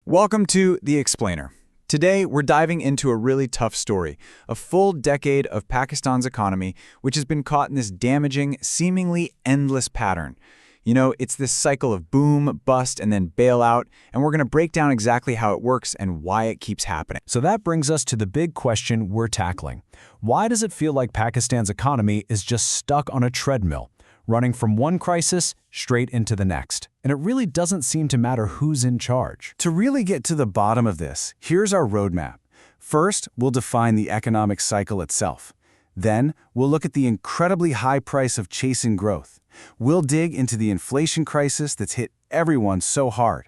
Welcome to The Explainer. Today, we're diving into a really tough story, a full decade of Pakistan's economy, which has been caught in this damaging, seemingly endless pattern. You know, it's this cycle of boom, bust, and then bailout, and we're going to break down exactly how it works and why it keeps happening. So that brings us to the big question we're tackling. Why does it feel like Pakistan's economy is just stuck on a treadmill, running from one crisis straight into the next? And it really doesn't seem to matter who's in charge. To really get to the bottom of this, here's our roadmap. First, we'll define the economic cycle itself. Then, we'll look at the incredibly high price of chasing growth. We'll dig into the inflation crisis that's hit everyone so hard.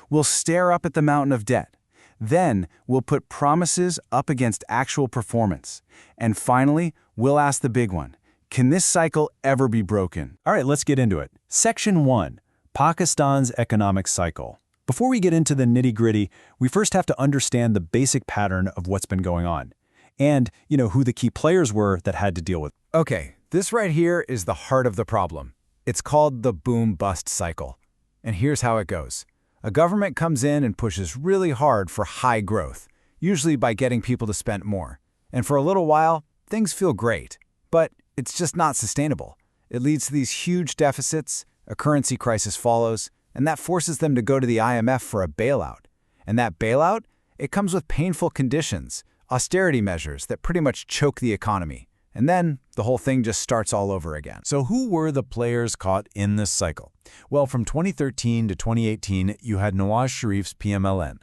We'll stare up at the mountain of debt. Then, we'll put promises up against actual performance. And finally, we'll ask the big one. Can this cycle ever be broken? All right, let's get into it. Section 1. Pakistan's economic cycle. Before we get into the nitty-gritty, we first have to understand the basic pattern of what's been going on. And, who the key players were that had to deal with. Okay, this right here is the heart of the problem. It's called the boom-bust cycle. And here's how it goes. A government comes in and pushes really hard for high growth, usually by getting people to spend more. And for a little while, things feel great. But it's just not sustainable. It leads to these huge deficits, a currency crisis follows, and that forces them to go to the IMF for a bailout. And that bailout, it comes with painful conditions, austerity measures that pretty much choke the economy. And then the whole thing just starts all over again. So who were the players caught in this cycle? Well, from 2013 to 2018, you had Nawaz Sharif's PMLN.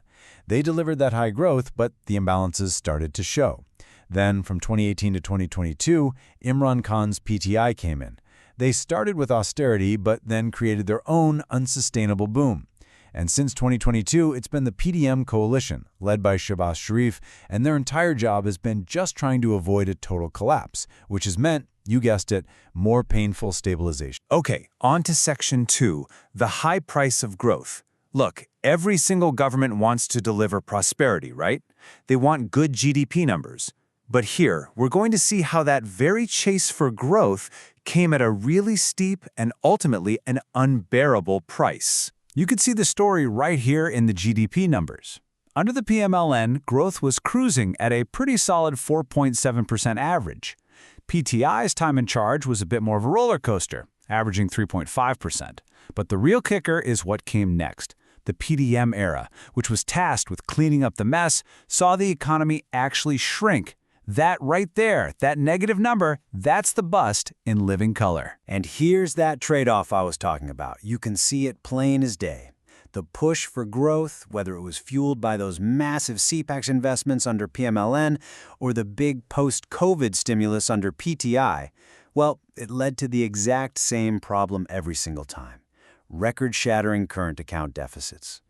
They delivered that high growth, but the imbalances started to show. Then, from 2018 to 2022, Imran Khan's PTI came in. They started with austerity, but then created their own unsustainable boom. And since 2022, it's been the PDM coalition, led by Shehbaz Sharif, and their entire job has been just trying to avoid a total collapse, which has meant, you guessed it, more painful stabilization. Okay, on to Section 2, the high price of growth. Look, every single government wants to deliver prosperity, right? They want good GDP numbers. But here, we're going to see how that very chase for growth came at a really steep and ultimately an unbearable price. You could see the story right here in the GDP numbers. Under the PMLN, growth was cruising at a pretty solid 4.7% average. PTI's time in charge was a bit more of a roller coaster, averaging 3.5%. But the real kicker is what came next. The PDM era, which was tasked with cleaning up the mess, saw the economy actually shrink. That right there, that negative number, that's the bust in living color. And here's that trade-off I was talking about. You can see it plain as day. The push for growth, whether it was fueled by those massive CPAX investments under PMLN or the big post-COVID stimulus under PTI, well, it led to the exact same problem every single time. Record-shattering current account deficits.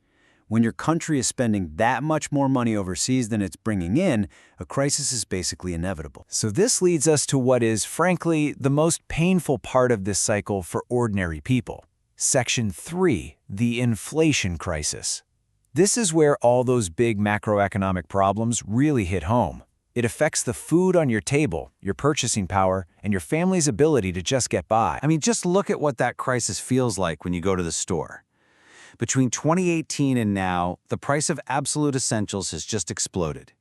When your country is spending that much more money overseas than it's bringing in, a crisis is basically inevitable. So this leads us to what is, frankly, the most painful part of this cycle for ordinary people. Section 3, the inflation crisis. This is where all those big macroeconomic problems really hit home. It affects the food on your table, your purchasing power, and your family's ability to just get by. I mean, just look at what that crisis feels like when you go to the store. Between 2018 and now, the price of absolute essentials has just exploded.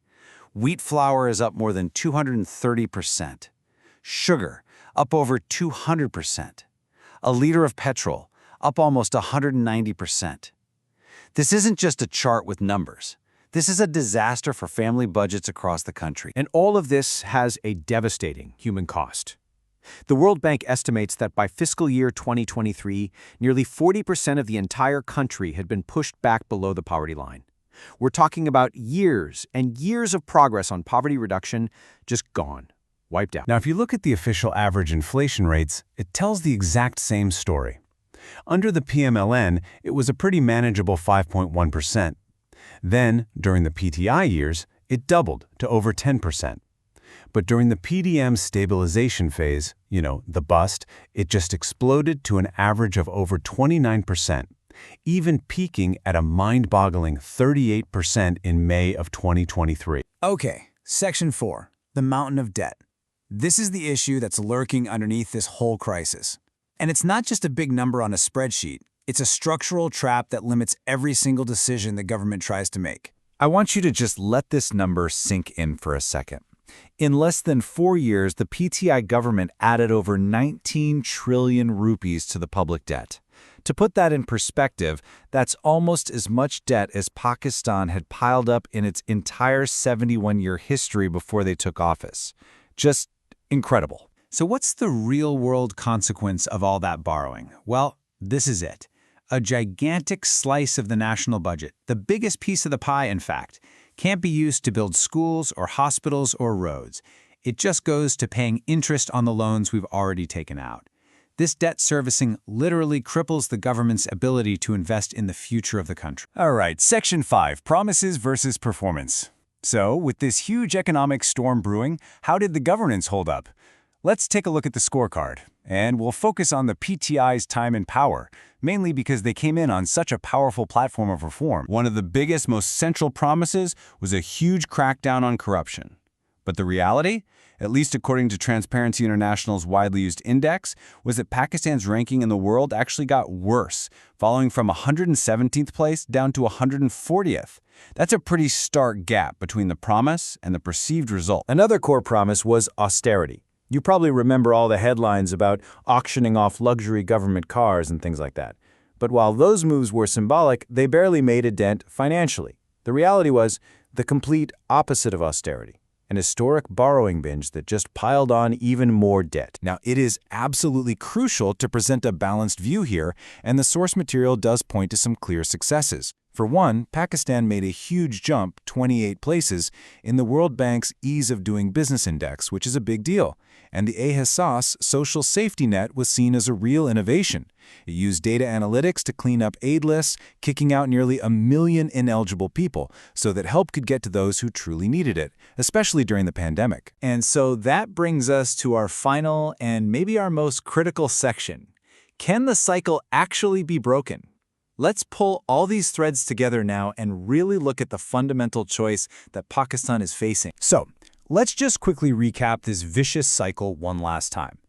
Wheat flour is up more than 230%. Sugar, up over 200%. A liter of petrol, up almost 190%. This isn't just a chart with numbers. This is a disaster for family budgets across the country. And all of this has a devastating human cost. The World Bank estimates that by fiscal year 2023, nearly 40% of the entire country had been pushed back below the poverty line. We're talking about years and years of progress on poverty reduction just gone, wiped out. Now, if you look at the official average inflation rates, it tells the exact same story. Under the PMLN, it was a pretty manageable 5.1%. Then, during the PTI years, it doubled to over 10%. But during the PDM stabilization phase, the bust, it just exploded to an average of over 29%, even peaking at a mind-boggling 38% in May of 2023. Okay, Section 4, the mountain of debt. This is the issue that's lurking underneath this whole crisis. And it's not just a big number on a spreadsheet. It's a structural trap that limits every single decision the government tries to make. I want you to just let this number sink in for a second. In less than 4 years, the PTI government added over 19 trillion rupees to the public debt. To put that in perspective, that's almost as much debt as Pakistan had piled up in its entire 71-year history before they took office. Just incredible. So what's the real-world consequence of all that borrowing? Well, this is it. A gigantic slice of the national budget, the biggest piece of the pie, in fact, can't be used to build schools or hospitals or roads. It just goes to paying interest on the loans we've already taken out. This debt servicing literally cripples the government's ability to invest in the future of the country. All right, Section 5, Promises versus Performance. So, with this huge economic storm brewing, how did the governance hold up? Let's take a look at the scorecard, and we'll focus on the PTI's time and power, mainly because they came in on such a powerful platform of reform. One of the biggest, most central promises was a huge crackdown on corruption. But the reality, at least according to Transparency International's widely used index, was that Pakistan's ranking in the world actually got worse, falling from 117th place down to 140th. That's a pretty stark gap between the promise and the perceived result. Another core promise was austerity. You probably remember all the headlines about auctioning off luxury government cars and things like that. But while those moves were symbolic, they barely made a dent financially. The reality was the complete opposite of austerity. An historic borrowing binge that just piled on even more debt. Now, it is absolutely crucial to present a balanced view here, and the source material does point to some clear successes. For one, Pakistan made a huge jump, 28 places, in the World Bank's Ease of Doing Business Index, which is a big deal. And the Ehsaas social safety net was seen as a real innovation. It used data analytics to clean up aid lists, kicking out nearly 1 million ineligible people so that help could get to those who truly needed it, especially during the pandemic. And so that brings us to our final and maybe our most critical section. Can the cycle actually be broken? Let's pull all these threads together now and really look at the fundamental choice that Pakistan is facing. So, let's just quickly recap this vicious cycle one last time.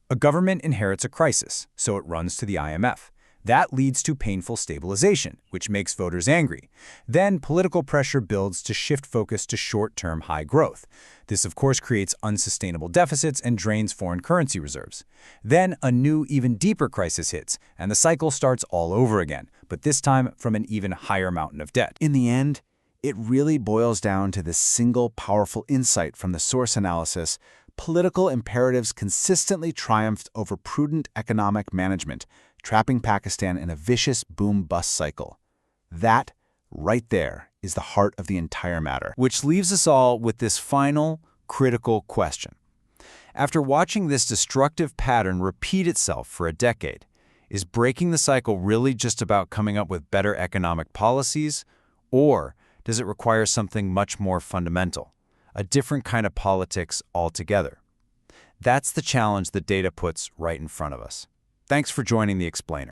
A government inherits a crisis, so it runs to the IMF. That leads to painful stabilization, which makes voters angry. Then political pressure builds to shift focus to short-term high growth. This, of course, creates unsustainable deficits and drains foreign currency reserves. Then a new, even deeper crisis hits, and the cycle starts all over again, but this time from an even higher mountain of debt. In the end, it really boils down to this single powerful insight from the source analysis. Political imperatives consistently triumphed over prudent economic management, trapping Pakistan in a vicious boom-bust cycle. That, right there, is the heart of the entire matter. Which leaves us all with this final, critical question. After watching this destructive pattern repeat itself for a decade, is breaking the cycle really just about coming up with better economic policies, or does it require something much more fundamental, a different kind of politics altogether? That's the challenge that data puts right in front of us. Thanks for joining The Explainer.